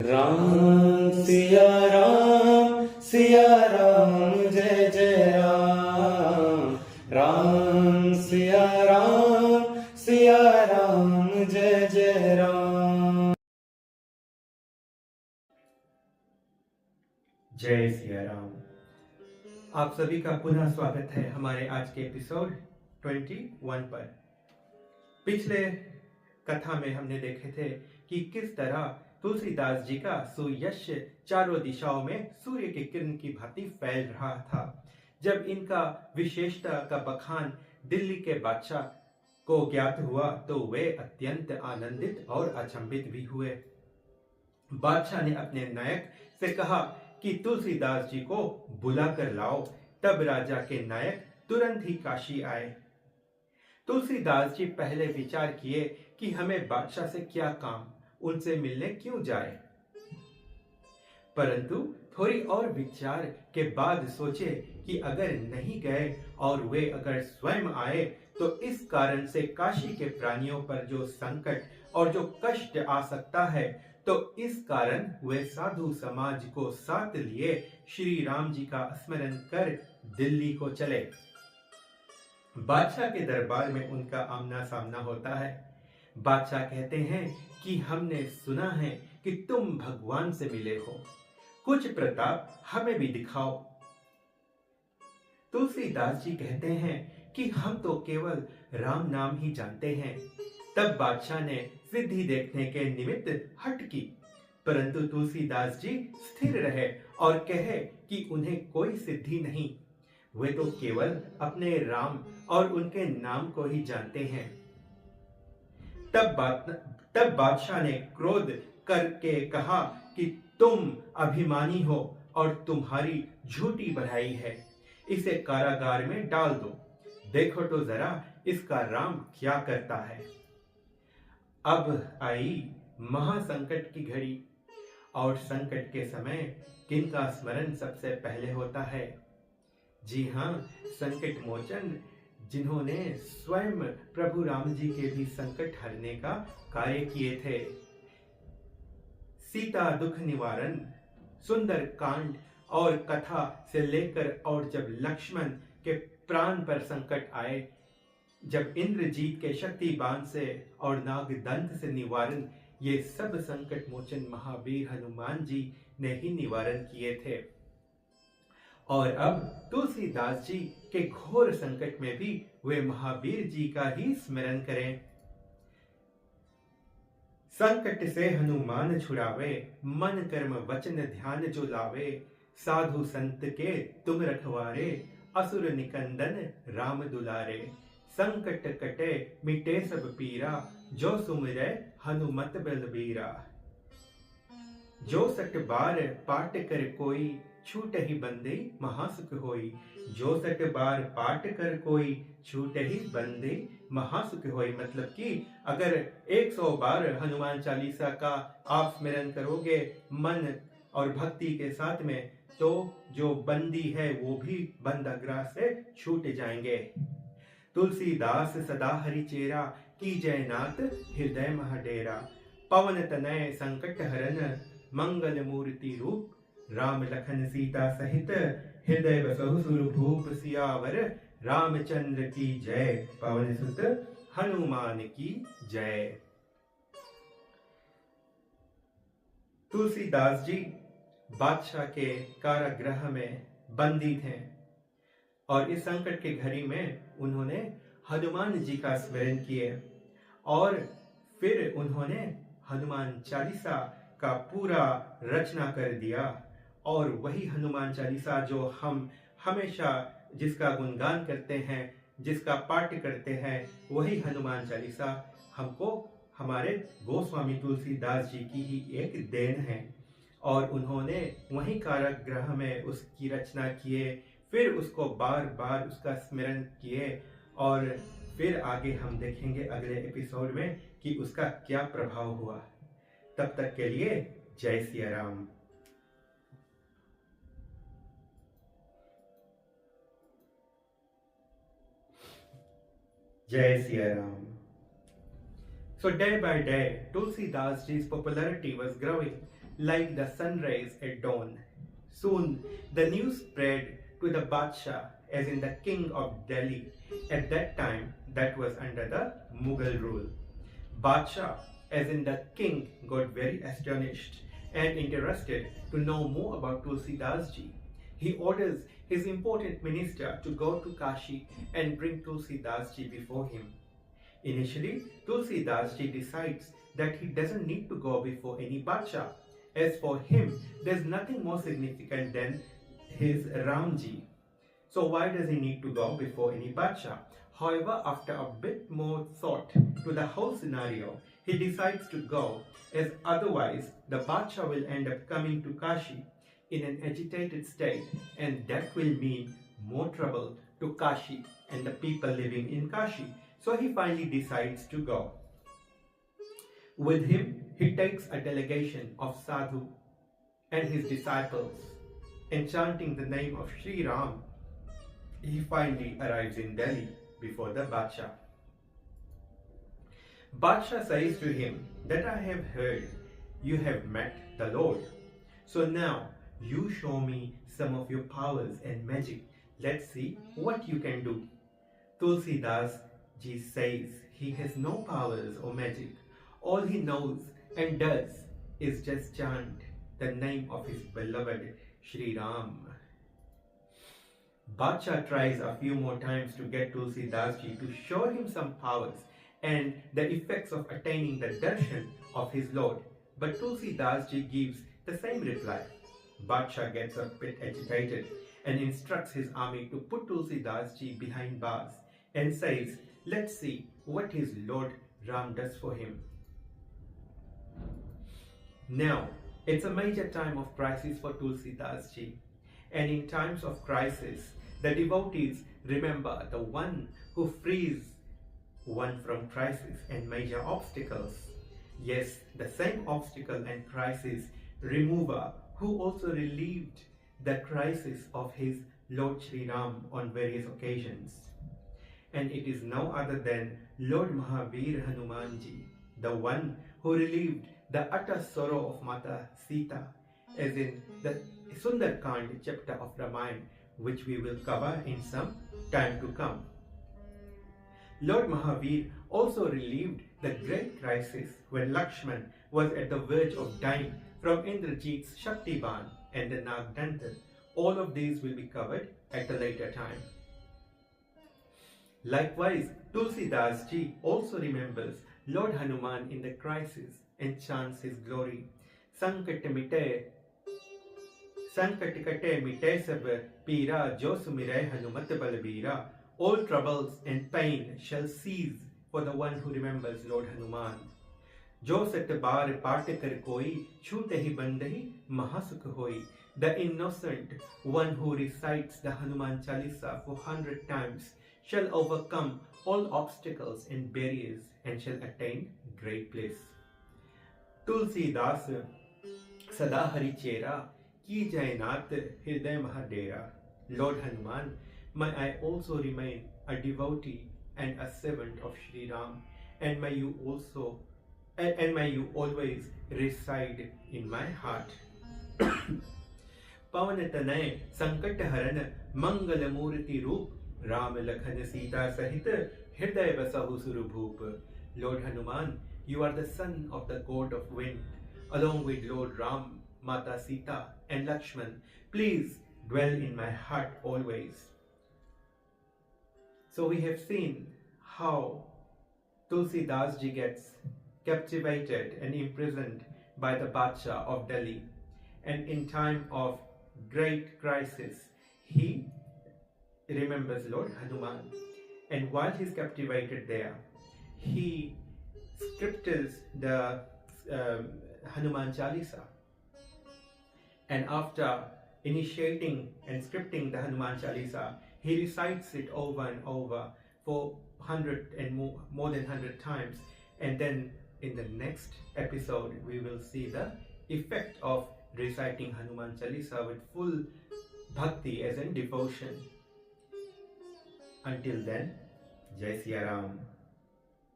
राम सिया राम जय जय राम। राम सिया राम जय जय राम। जय सिया राम। आप सभी का पुनः स्वागत है हमारे आज के एपिसोड 21 पर। पिछले कथा में हमने देखे थे कि किस तरह तुलसीदास जी का सुयश चारों दिशाओं में सूर्य की किरण की भांति फैल रहा था। जब इनका विशेषता का बखान दिल्ली के बादशाह को ज्ञात हुआ तो वे अत्यंत आनंदित और अचंभित भी हुए। बादशाह ने अपने नायक से कहा कि तुलसीदास जी को बुला कर लाओ। तब राजा के नायक तुरंत ही काशी आए। तुलसीदास जी पहले विचार किए कि हमें बादशाह से क्या काम, उनसे मिलने क्यों जाए, परंतु थोड़ी और विचार के बाद सोचे कि अगर नहीं गए और वे अगर स्वयं आए तो इस कारण से काशी के प्राणियों पर जो संकट और जो कष्ट आ सकता है, तो इस कारण वे साधु समाज को साथ लिए श्री राम जी का स्मरण कर दिल्ली को चले। बादशाह के दरबार में उनका आमना सामना होता है। बादशाह कहते हैं कि हमने सुना है कि तुम भगवान से मिले हो, कुछ प्रताप हमें भी दिखाओ। तुलसीदास जी कहते हैं कि हम तो केवल राम नाम ही जानते हैं। तब बादशाह ने सिद्धि देखने के निमित्त हट की, परंतु तुलसीदास जी स्थिर रहे और कहे कि उन्हें कोई सिद्धि नहीं, वे तो केवल अपने राम और उनके नाम को ही जानते हैं। तब बादशाह ने क्रोध करके कहा कि तुम अभिमानी हो और तुम्हारी झूठी बढ़ाई है, इसे कारागार में डाल दो। देखो तो जरा इसका राम क्या करता है। अब आई महासंकट की घड़ी, और संकट के समय किनका स्मरण सबसे पहले होता है? जी हाँ, संकट मोचन, जिन्होंने स्वयं प्रभु राम जी के भी संकट हरने का कार्य किए थे। सीता दुख निवारण, सुंदर कांड और कथा से लेकर, और जब लक्ष्मण के प्राण पर संकट आए, जब इंद्रजीत के शक्ति बाण से और नागदंत से निवारण, ये सब संकट मोचन महावीर हनुमान जी ने ही निवारण किए थे। और अब तुलसीदास जी के घोर संकट में भी वे महावीर जी का ही स्मरण करें। संकट से हनुमान छुड़ावे, मन कर्म वचन ध्यान जो लावे। साधु संत के तुम रखवारे, असुर निकंदन राम दुलारे। संकट कटे मिटे सब पीरा, जो सुमिरै हनुमत बलबीरा। जो सठ बार पाठ कर कोई, छूट ही बंदे महासुख होई। जो सठ बार पाठ कर कोई, छूट ही बंदे महासुख होई। मतलब कि अगर 100 बार हनुमान चालीसा का आप स्मरण करोगे मन और भक्ति के साथ में, तो जो बंदी है वो भी बंदग्राह से छूट जाएंगे। तुलसीदास सदा हरि चेरा, की जयनाथ हृदय महडेरा। पवन तनय संकट हरन, मंगल मूर्ति रूप। राम लखन सीता सहित, हृदय बसहु सुरभूप। सियावर रामचंद्र की जय, पवन सुत हनुमान की जय। तुलसीदास जी बादशाह के कारागृह में बंदी थे, और इस संकट के घड़ी में उन्होंने हनुमान जी का स्मरण किए, और फिर उन्होंने हनुमान चालीसा का पूरा रचना कर दिया। और वही हनुमान चालीसा जो हम हमेशा जिसका गुणगान करते हैं, जिसका पाठ करते हैं, वही हनुमान चालीसा हमको हमारे गोस्वामी तुलसीदास जी की ही एक देन है। और उन्होंने वही कारागृह में उसकी रचना किए, फिर उसको बार बार उसका स्मरण किए, और फिर आगे हम देखेंगे अगले एपिसोड में कि उसका क्या प्रभाव हुआ। तब तक के लिए जय सिया राम। जय Siya Ram. So day by day, Tulsidas Ji's popularity was growing. like the sunrise at dawn. Soon the news spread to the Badshah, as in the king of Delhi. At that time, that was under the Mughal rule. Badshah, as in the king, got very astonished and interested to know more about Tulsidas Ji. He orders his important minister to go to Kashi and bring Tulsidas Ji before him. Initially, Tulsidas Ji decides that he doesn't need to go before any Badshah. As for him, there's nothing more significant than his Ramji. So why does he need to go before any Badshah? However, after a bit more thought to the whole scenario, he decides to go, as otherwise the Badshah will end up coming to Kashi in an agitated state, and that will mean more trouble to Kashi and the people living in Kashi. So he finally decides to go. With him, he takes a delegation of sadhu and his disciples, and chanting the name of Sri Ram, he finally arrives in Delhi before the Badshah. Badshah says to him that I have heard you have met the Lord. So now you show me some of your powers and magic. Let's see what you can do. Tulsidas Ji says he has no powers or magic. All he knows and does is just chant the name of his beloved Sri Ram. Badshah tries a few more times to get Tulsidas Ji to show him some powers and the effects of attaining the darshan of his Lord. But Tulsidas Ji gives the same reply. Badshah gets a bit agitated and instructs his army to put Tulsidas Ji behind bars and says, let's see what his Lord Ram does for him. Now, it's a major time of crisis for Tulsidas Ji, and in times of crisis, the devotees remember the one who frees one from crisis and major obstacles. Yes, the same obstacle and crisis remover who also relieved the crisis of his Lord Sri Ram on various occasions. And it is no other than Lord Mahavir Hanumanji, the one who relieved the utter sorrow of Mata Sita, as in the Sundarkand chapter of Ramayana, which we will cover in some time to come. Lord Mahavir also relieved the great crisis when Lakshman was at the verge of dying from Indrajit's Shaktiban and the Nagdanta. All of these will be covered at a later time. Likewise, Tulsidas Ji also remembers Lord Hanuman in the crisis and chants his glory. Sankat kate mite sab pira jo sumire Hanumat balbira. All troubles and pain shall cease for the one who remembers Lord Hanuman. Jo sat bar paat kar koi chhute hi bandahi mahasukh hoi. The innocent one who recites the Hanuman Chalisa 400 times shall overcome all obstacles and barriers and shall attain great bliss. Tulsidas Sada Hari Chera Ki Jainath Hriday Mahadera. Lord Hanuman, may I also remain a devotee and a servant of Sri Ram, and may you always reside in my heart. Pavan Tanay Sankat Haran Mangal Murti Roop Ram Lakhan Sita Sahit Hriday Basahu Surubhup. Lord Hanuman, you are the son of the god of wind, along with Lord Ram, Mata Sita and Lakshman. Please dwell in my heart always. So we have seen how Tulsidas Ji gets captivated and imprisoned by the Badshah of Delhi, and in time of great crisis he remembers Lord Hanuman, and while he's captivated there he scripts the Hanuman Chalisa, and after initiating and scripting the Hanuman Chalisa, he recites it over and over for 100 and more than 100 times, and then in the next episode we will see the effect of reciting Hanuman Chalisa with full bhakti as in devotion. Until then, Jai Siya Ram.